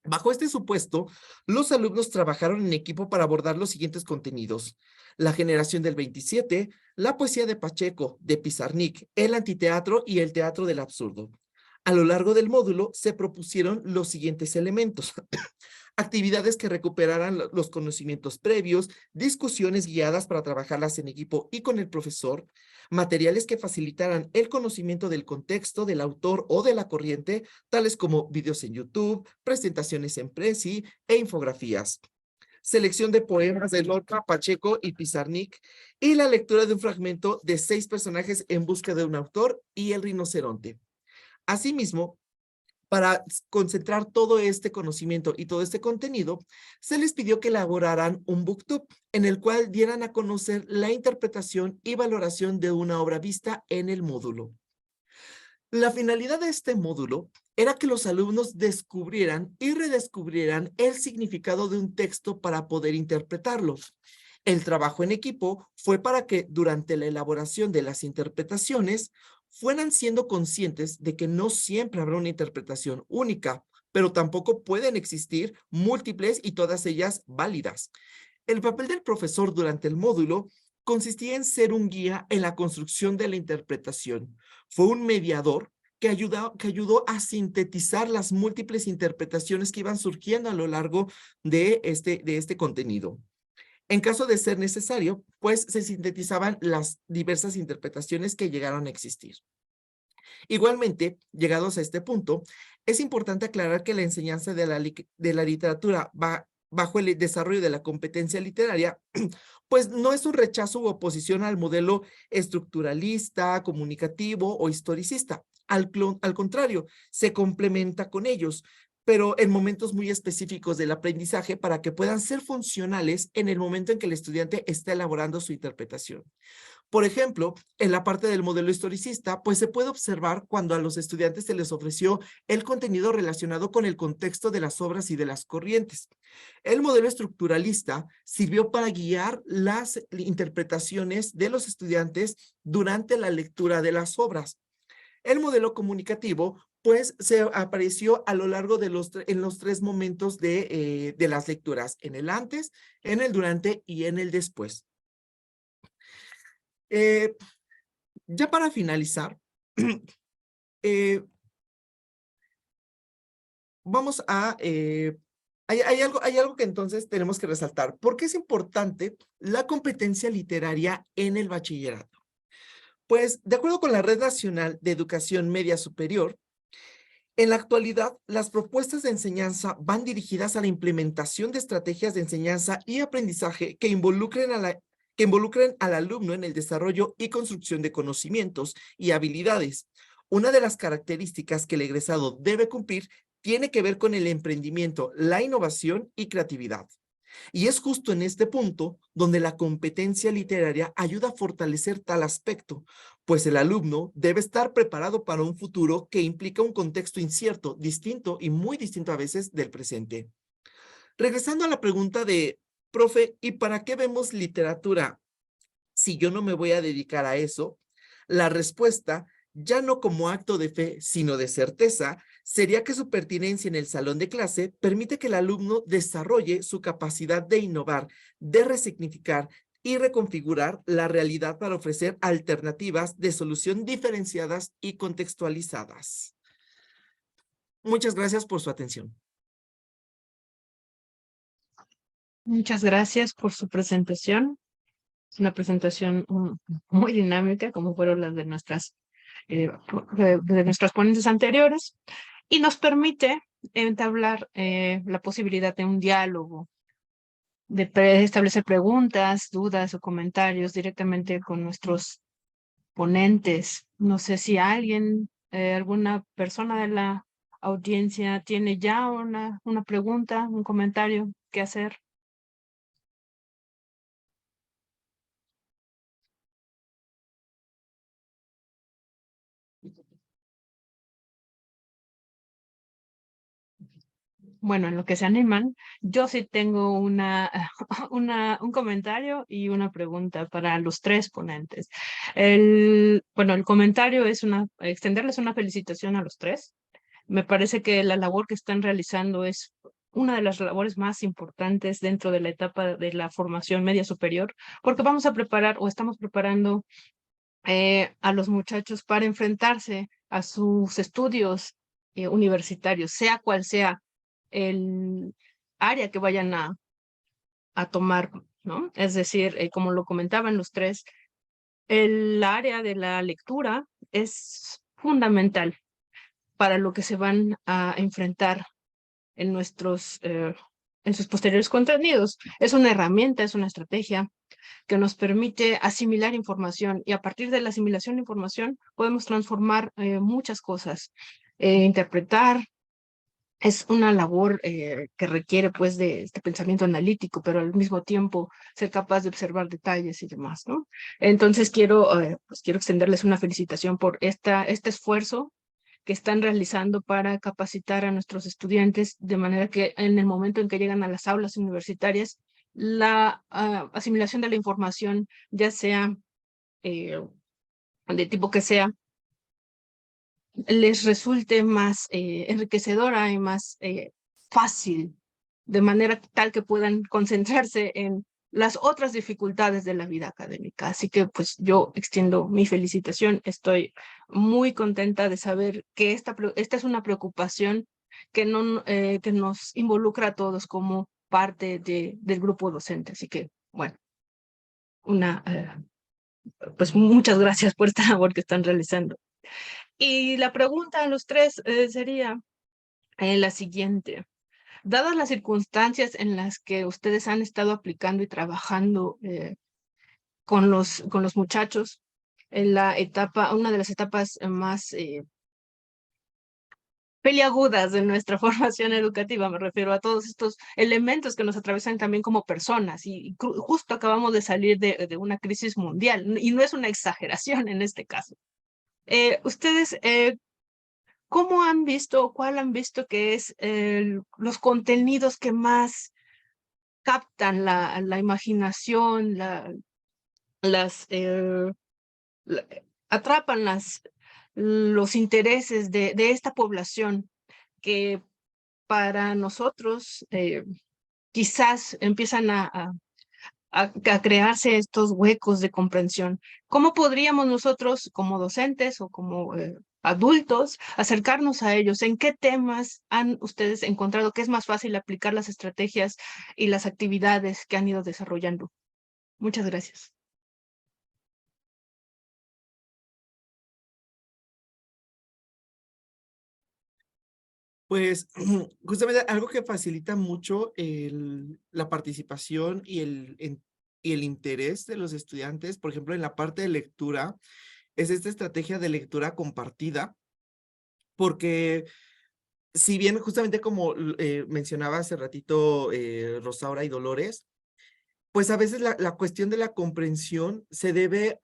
Bajo este supuesto, los alumnos trabajaron en equipo para abordar los siguientes contenidos: la generación del 27, la poesía de Pacheco, de Pizarnik, el antiteatro y el teatro del absurdo. A lo largo del módulo se propusieron los siguientes elementos: actividades que recuperaran los conocimientos previos, discusiones guiadas para trabajarlas en equipo y con el profesor, materiales que facilitaran el conocimiento del contexto, del autor o de la corriente, tales como videos en YouTube, presentaciones en Prezi e infografías. Selección de poemas de Lorca, Pacheco y Pizarnik, y la lectura de un fragmento de 6 personajes en busca de un autor y el rinoceronte. Asimismo, para concentrar todo este conocimiento y todo este contenido, se les pidió que elaboraran un booktube en el cual dieran a conocer la interpretación y valoración de una obra vista en el módulo. La finalidad de este módulo era que los alumnos descubrieran y redescubrieran el significado de un texto para poder interpretarlo. El trabajo en equipo fue para que durante la elaboración de las interpretaciones fueran siendo conscientes de que no siempre habrá una interpretación única, pero tampoco pueden existir múltiples y todas ellas válidas. El papel del profesor durante el módulo consistía en ser un guía en la construcción de la interpretación. Fue un mediador que ayudó a sintetizar las múltiples interpretaciones que iban surgiendo a lo largo de este contenido. En caso de ser necesario, pues se sintetizaban las diversas interpretaciones que llegaron a existir. Igualmente, llegados a este punto, es importante aclarar que la enseñanza de la literatura bajo el desarrollo de la competencia literaria, pues no es un rechazo u oposición al modelo estructuralista, comunicativo o historicista. Al contrario, se complementa con ellos, pero en momentos muy específicos del aprendizaje para que puedan ser funcionales en el momento en que el estudiante está elaborando su interpretación. Por ejemplo, en la parte del modelo historicista, pues se puede observar cuando a los estudiantes se les ofreció el contenido relacionado con el contexto de las obras y de las corrientes. El modelo estructuralista sirvió para guiar las interpretaciones de los estudiantes durante la lectura de las obras. El modelo comunicativo, pues, se apareció a lo largo de en los 3 momentos de las lecturas: en el antes, en el durante y en el después. Ya para finalizar, vamos a... hay algo que entonces tenemos que resaltar. ¿Por qué es importante la competencia literaria en el bachillerato? Pues, de acuerdo con la Red Nacional de Educación Media Superior, en la actualidad, las propuestas de enseñanza van dirigidas a la implementación de estrategias de enseñanza y aprendizaje que involucren al alumno en el desarrollo y construcción de conocimientos y habilidades. Una de las características que el egresado debe cumplir tiene que ver con el emprendimiento, la innovación y creatividad. Y es justo en este punto donde la competencia literaria ayuda a fortalecer tal aspecto, pues el alumno debe estar preparado para un futuro que implica un contexto incierto, distinto y muy distinto a veces del presente. Regresando a la pregunta de, profe, ¿y para qué vemos literatura si yo no me voy a dedicar a eso? La respuesta, ya no como acto de fe, sino de certeza, sería que su pertinencia en el salón de clase permite que el alumno desarrolle su capacidad de innovar, de resignificar y reconfigurar la realidad para ofrecer alternativas de solución diferenciadas y contextualizadas. Muchas gracias por su atención. Muchas gracias por su presentación. Es una presentación muy dinámica, como fueron las de nuestras ponentes anteriores, y nos permite entablar la posibilidad de un diálogo, de establecer preguntas, dudas o comentarios directamente con nuestros ponentes. No sé si alguien, alguna persona de la audiencia tiene ya una pregunta, un comentario que hacer. Bueno, en lo que se animan, yo sí tengo un comentario y una pregunta para los tres ponentes. Bueno, el comentario es extenderles una felicitación a los tres. Me parece que la labor que están realizando es una de las labores más importantes dentro de la etapa de la formación media superior, porque vamos a preparar o estamos preparando a los muchachos para enfrentarse a sus estudios universitarios, sea cual sea el área que vayan a tomar, ¿no? Es decir, como lo comentaban los tres, el área de la lectura es fundamental para lo que se van a enfrentar en en sus posteriores contenidos. Es una herramienta, es una estrategia que nos permite asimilar información, y a partir de la asimilación de información podemos transformar muchas cosas. Interpretar es una labor que requiere pues de este pensamiento analítico, pero al mismo tiempo ser capaz de observar detalles y demás, ¿no? Entonces quiero extenderles una felicitación por este esfuerzo que están realizando para capacitar a nuestros estudiantes, de manera que en el momento en que llegan a las aulas universitarias, la asimilación de la información, ya sea de tipo que sea, les resulte más enriquecedora y más fácil, de manera tal que puedan concentrarse en las otras dificultades de la vida académica. Así que pues yo extiendo mi felicitación. Estoy muy contenta de saber que esta es una preocupación que nos involucra a todos como parte del grupo docente. Así que, bueno, pues muchas gracias por esta labor que están realizando. Y la pregunta a los tres sería la siguiente. Dadas las circunstancias en las que ustedes han estado aplicando y trabajando con los muchachos en una de las etapas más peliagudas de nuestra formación educativa, me refiero a todos estos elementos que nos atravesan también como personas, y justo acabamos de salir de una crisis mundial, y no es una exageración en este caso. Ustedes, ¿cómo han visto, cuál han visto que es los contenidos que más captan la imaginación, atrapan los intereses de esta población, que para nosotros quizás empiezan a crearse estos huecos de comprensión? ¿Cómo podríamos nosotros como docentes o como adultos acercarnos a ellos? ¿En qué temas han ustedes encontrado que es más fácil aplicar las estrategias y las actividades que han ido desarrollando? Muchas gracias. Pues justamente algo que facilita mucho la participación y el interés de los estudiantes, por ejemplo, en la parte de lectura, es esta estrategia de lectura compartida, porque si bien justamente como mencionaba hace ratito Rosaura y Dolores, pues a veces la cuestión de la comprensión se debe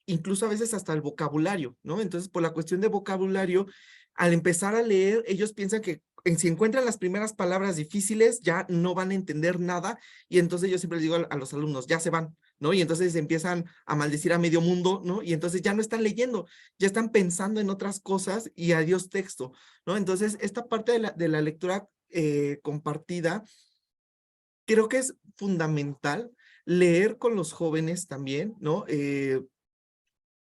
incluso a veces hasta el vocabulario, ¿no? Entonces, por la cuestión de vocabulario, al empezar a leer, ellos piensan que si encuentran las primeras palabras difíciles, ya no van a entender nada, y entonces yo siempre les digo a los alumnos, ya se van, ¿no? Y entonces empiezan a maldecir a medio mundo, ¿no? Y entonces ya no están leyendo, ya están pensando en otras cosas y adiós texto, ¿no? Entonces, esta parte de la lectura compartida creo que es fundamental. leer con los jóvenes también, ¿no?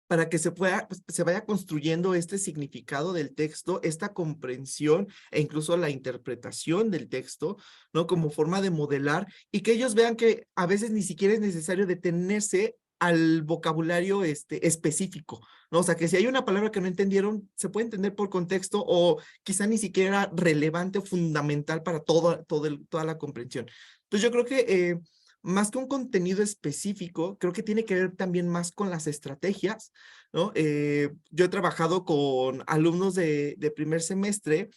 Para que se vaya construyendo este significado del texto, esta comprensión e incluso la interpretación del texto, ¿no? Como forma de modelar y que ellos vean que a veces ni siquiera es necesario detenerse al vocabulario específico, ¿no? O sea, que si hay una palabra que no entendieron, se puede entender por contexto o quizá ni siquiera era relevante o fundamental para toda la comprensión. Entonces yo creo que más que un contenido específico, creo que tiene que ver también más con las estrategias, ¿no? Yo he trabajado con alumnos de primer semestre,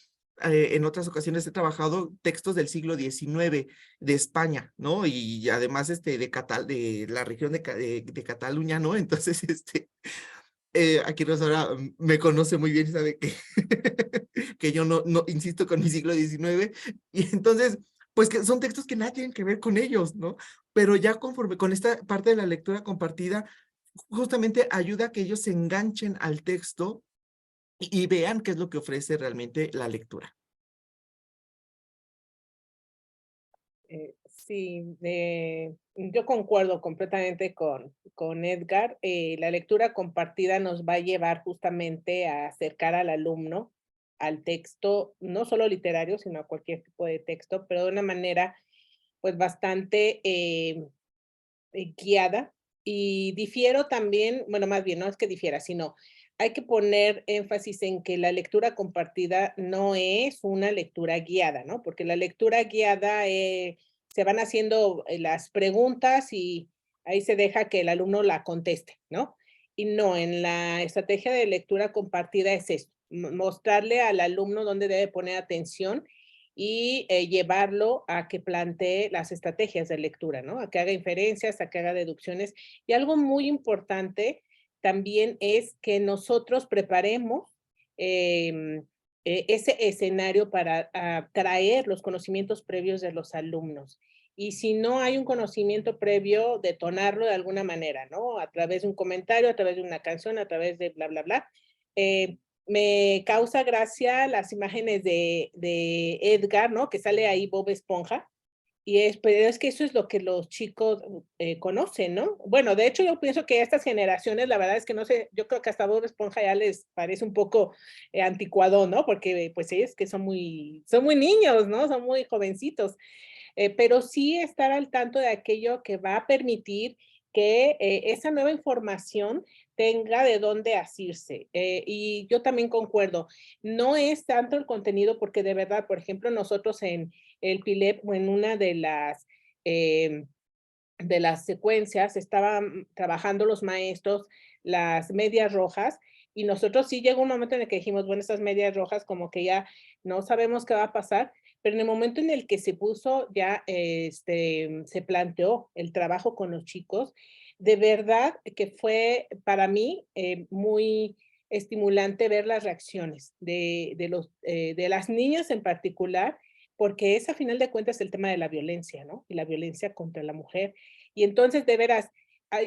en otras ocasiones he trabajado textos del siglo XIX de España, ¿no? Y además de la región de Cataluña, ¿no? Entonces, aquí Rosaura me conoce muy bien y sabe que, que yo no insisto con mi siglo XIX. Y entonces, pues que son textos que nada tienen que ver con ellos, ¿no? Pero ya conforme con esta parte de la lectura compartida, justamente ayuda a que ellos se enganchen al texto y vean qué es lo que ofrece realmente la lectura. Sí, yo concuerdo completamente con Edgar. La lectura compartida nos va a llevar justamente a acercar al alumno al texto, no solo literario, sino a cualquier tipo de texto, pero de una manera pues bastante guiada. Y difiero también, bueno, más bien, no es que difiera, sino hay que poner énfasis en que la lectura compartida no es una lectura guiada, ¿no? Porque la lectura guiada se van haciendo las preguntas y ahí se deja que el alumno la conteste, ¿no? Y no, en la estrategia de lectura compartida es esto, mostrarle al alumno dónde debe poner atención y llevarlo a que plantee las estrategias de lectura, ¿no? A que haga inferencias, a que haga deducciones. Y algo muy importante también es que nosotros preparemos ese escenario para traer los conocimientos previos de los alumnos. Y si no hay un conocimiento previo, detonarlo de alguna manera, ¿no? A través de un comentario, a través de una canción, a través de bla, bla, bla. Me causa gracia las imágenes de Edgar, ¿no? Que sale ahí Bob Esponja. Pero es que eso es lo que los chicos conocen, ¿no? Bueno, de hecho, yo pienso que estas generaciones, la verdad es que no sé, yo creo que hasta Bob Esponja ya les parece un poco anticuado, ¿no? Porque pues es que son muy niños, ¿no? Son muy jovencitos. Pero sí estar al tanto de aquello que va a permitir que esa nueva información tenga de dónde asirse. Y yo también concuerdo, no es tanto el contenido, porque de verdad, por ejemplo, nosotros en el PILEP o en una de las secuencias estaban trabajando los maestros las medias rojas y nosotros sí llegó un momento en el que dijimos, bueno, estas medias rojas como que ya no sabemos qué va a pasar, pero en el momento en el que se puso ya, se planteó el trabajo con los chicos, de verdad que fue para mí muy estimulante ver las reacciones de las niñas en particular, porque es a final de cuentas el tema de la violencia, ¿no? Y la violencia contra la mujer. Y entonces, de veras,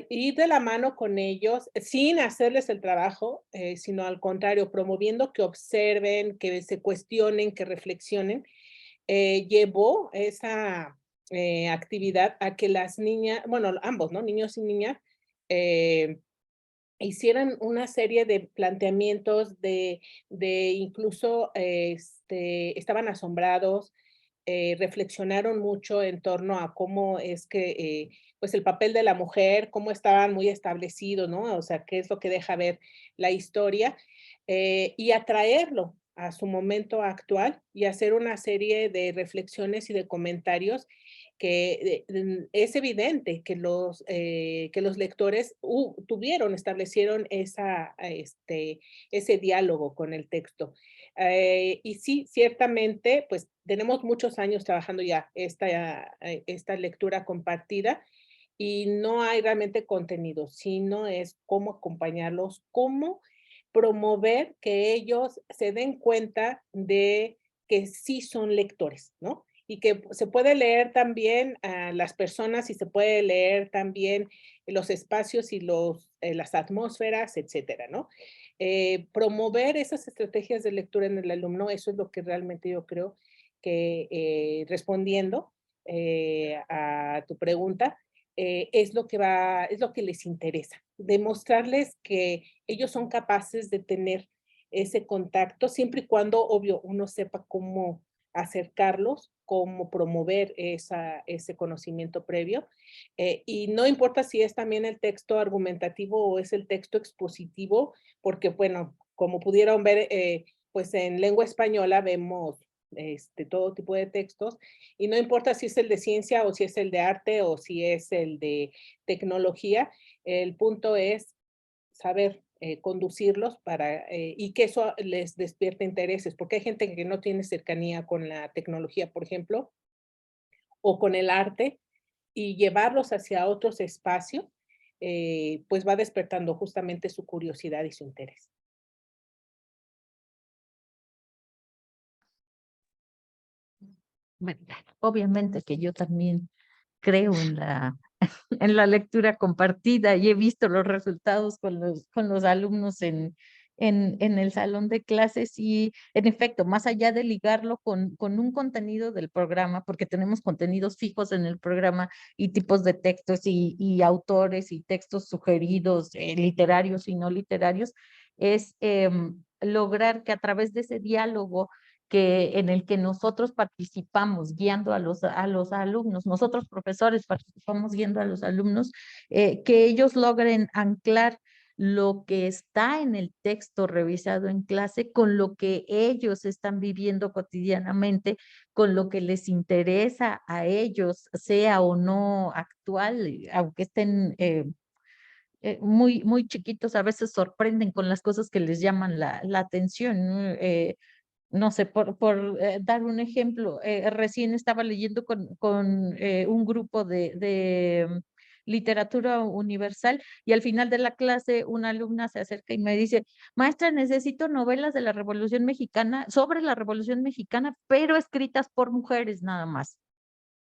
ir de la mano con ellos sin hacerles el trabajo, sino al contrario, promoviendo que observen, que se cuestionen, que reflexionen, llevó esa actividad a que las niñas, bueno, ambos, ¿no? Niños y niñas, hicieran una serie de planteamientos de incluso, estaban asombrados, reflexionaron mucho en torno a cómo es que, pues, el papel de la mujer, cómo estaban muy establecido, ¿no? O sea, qué es lo que deja ver la historia, y atraerlo a su momento actual y hacer una serie de reflexiones y de comentarios que es evidente que los lectores establecieron ese diálogo con el texto. Y sí, ciertamente, pues tenemos muchos años trabajando ya esta lectura compartida y no hay realmente contenido, sino es cómo acompañarlos, cómo promover que ellos se den cuenta de que sí son lectores, ¿no? Y que se puede leer también a las personas y se puede leer también los espacios y las atmósferas, etcétera, ¿no? Promover esas estrategias de lectura en el alumno, eso es lo que realmente yo creo que respondiendo a tu pregunta, es lo que les interesa. Demostrarles que ellos son capaces de tener ese contacto, siempre y cuando, obvio, uno sepa cómo acercarlos, cómo promover ese conocimiento previo. Y no importa si es también el texto argumentativo o es el texto expositivo, porque, bueno, como pudieron ver, pues en lengua española vemos todo tipo de textos, y no importa si es el de ciencia o si es el de arte o si es el de tecnología, el punto es saber conducirlos y que eso les despierte intereses, porque hay gente que no tiene cercanía con la tecnología, por ejemplo, o con el arte, y llevarlos hacia otros espacios, pues va despertando justamente su curiosidad y su interés. Bueno, obviamente que yo también creo en en la lectura compartida y he visto los resultados con los alumnos en el salón de clases y en efecto, más allá de ligarlo con un contenido del programa, porque tenemos contenidos fijos en el programa y tipos de textos y autores y textos sugeridos, literarios y no literarios, es lograr que a través de ese diálogo en el que nosotros participamos guiando a los alumnos, nosotros profesores participamos guiando a los alumnos, que ellos logren anclar lo que está en el texto revisado en clase con lo que ellos están viviendo cotidianamente, con lo que les interesa a ellos, sea o no actual, aunque estén muy chiquitos, a veces sorprenden con las cosas que les llaman la atención, ¿no? No sé, por dar un ejemplo, recién estaba leyendo con un grupo de literatura universal y al final de la clase una alumna se acerca y me dice, maestra, necesito novelas de la Revolución Mexicana, sobre la Revolución Mexicana, pero escritas por mujeres nada más.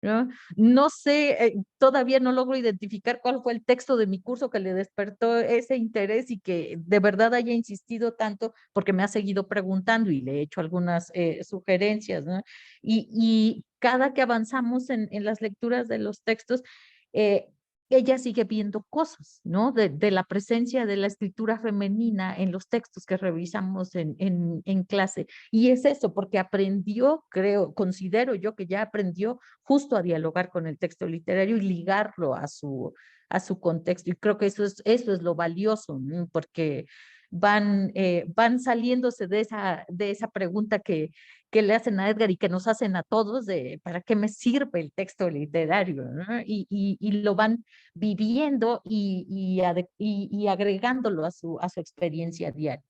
¿No? No sé, todavía no logro identificar cuál fue el texto de mi curso que le despertó ese interés y que de verdad haya insistido tanto porque me ha seguido preguntando y le he hecho algunas sugerencias, ¿no? Y cada que avanzamos en las lecturas de los textos, eh, ella sigue viendo cosas, ¿no? De la presencia de la escritura femenina en los textos que revisamos en clase. Y es eso, porque aprendió, creo, considero yo que ya aprendió justo a dialogar con el texto literario y ligarlo a su contexto. Y creo que eso es lo valioso, ¿no? Porque van saliéndose de esa pregunta que le hacen a Edgar y que nos hacen a todos de ¿para qué me sirve el texto literario? ¿No? Y lo van viviendo y agregándolo a su experiencia diaria.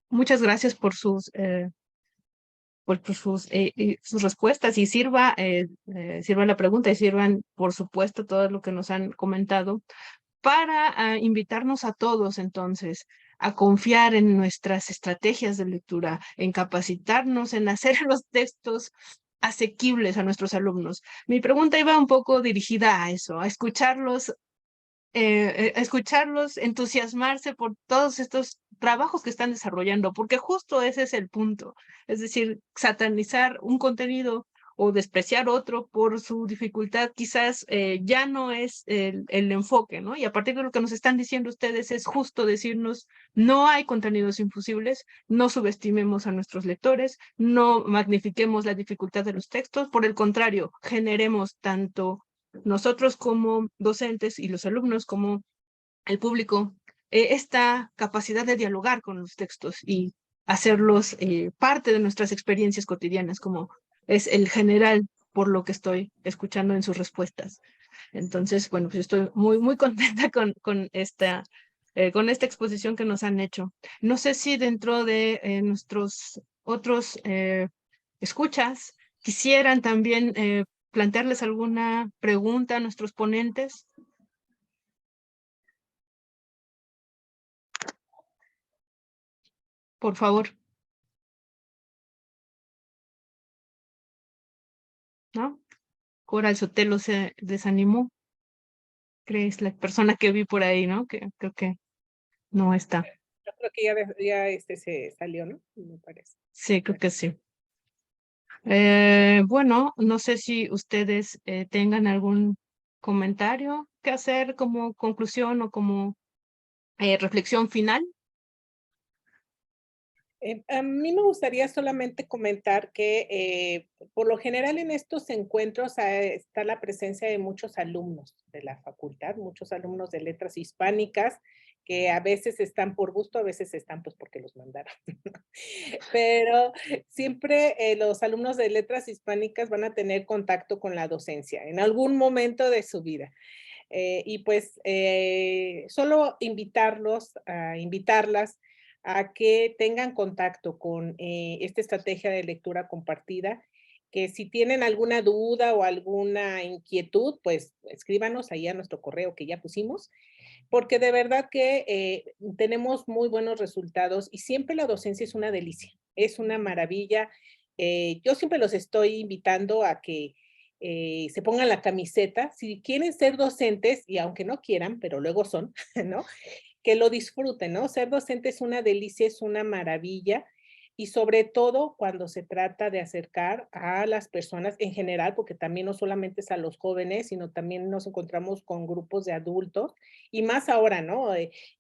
Muchas gracias por sus sus respuestas y sirva la pregunta y sirvan, por supuesto, todo lo que nos han comentado para invitarnos a todos entonces a confiar en nuestras estrategias de lectura, en capacitarnos, en hacer los textos asequibles a nuestros alumnos. Mi pregunta iba un poco dirigida a eso, a escucharlos entusiasmarse por todos estos trabajos que están desarrollando, porque justo ese es el punto. Es decir, satanizar un contenido o despreciar otro por su dificultad quizás ya no es el enfoque, ¿no? Y a partir de lo que nos están diciendo ustedes es justo decirnos, no hay contenidos imposibles, no subestimemos a nuestros lectores, no magnifiquemos la dificultad de los textos, por el contrario, generemos tanto nosotros como docentes y los alumnos como el público, esta capacidad de dialogar con los textos y hacerlos parte de nuestras experiencias cotidianas, como es el general por lo que estoy escuchando en sus respuestas. Entonces, bueno, pues estoy muy contenta con esta exposición que nos han hecho. No sé si dentro de nuestros otros escuchas quisieran también plantearles alguna pregunta a nuestros ponentes. Por favor. ¿No? Coral Sotelo se desanimó. ¿Crees? La persona que vi por ahí, ¿no? Que creo que no está. Yo creo que ya se salió, ¿no? Me parece. Sí, creo que sí. Bueno, no sé si ustedes tengan algún comentario que hacer como conclusión o como reflexión final. A mí me gustaría solamente comentar que por lo general en estos encuentros está la presencia de muchos alumnos de la facultad, muchos alumnos de letras hispánicas que a veces están por gusto, a veces están pues porque los mandaron. Pero siempre los alumnos de letras hispánicas van a tener contacto con la docencia en algún momento de su vida. Y pues solo invitarlas a que tengan contacto con esta estrategia de lectura compartida, que si tienen alguna duda o alguna inquietud, pues escríbanos ahí a nuestro correo que ya pusimos, porque de verdad que tenemos muy buenos resultados y siempre la docencia es una delicia, es una maravilla. Yo siempre los estoy invitando a que se pongan la camiseta, si quieren ser docentes, y aunque no quieran, pero luego son, ¿no? Que lo disfruten, ¿no? Ser docente es una delicia, es una maravilla, y sobre todo cuando se trata de acercar a las personas en general, porque también no solamente es a los jóvenes, sino también nos encontramos con grupos de adultos, y más ahora, ¿no?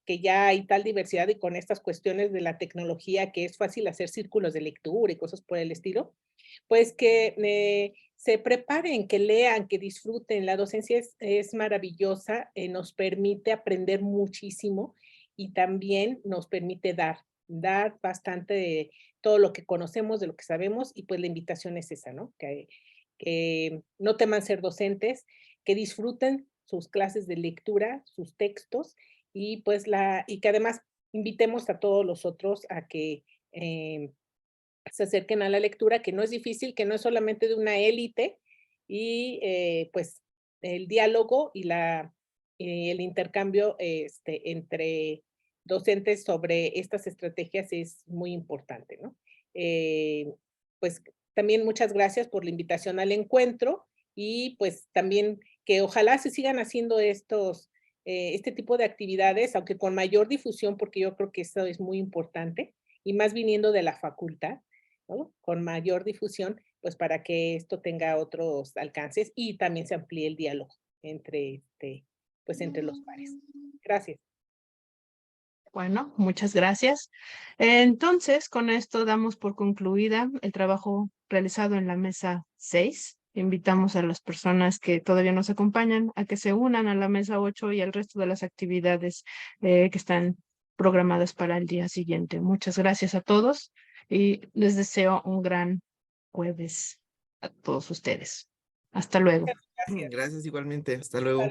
Que ya hay tal diversidad y con estas cuestiones de la tecnología que es fácil hacer círculos de lectura y cosas por el estilo, pues que se preparen, que lean, que disfruten. La docencia es maravillosa, nos permite aprender muchísimo y también nos permite dar bastante de todo lo que conocemos, de lo que sabemos, y pues la invitación es esa, ¿no? Que no teman ser docentes, que disfruten sus clases de lectura, sus textos, y pues y que además invitemos a todos los otros a que se acerquen a la lectura, que no es difícil, que no es solamente de una élite, y pues el diálogo y el intercambio entre docentes sobre estas estrategias es muy importante, ¿no? Pues también muchas gracias por la invitación al encuentro y pues también que ojalá se sigan haciendo este tipo de actividades, aunque con mayor difusión, porque yo creo que eso es muy importante, y más viniendo de la facultad, ¿no? Con mayor difusión, pues para que esto tenga otros alcances y también se amplíe el diálogo pues entre los pares. Gracias. Bueno, muchas gracias. Entonces, con esto damos por concluida el trabajo realizado en la mesa 6. Invitamos a las personas que todavía nos acompañan a que se unan a la mesa 8 y al resto de las actividades que están programadas para el día siguiente. Muchas gracias a todos y les deseo un gran jueves a todos ustedes. Hasta luego. Gracias. Gracias igualmente. Hasta luego.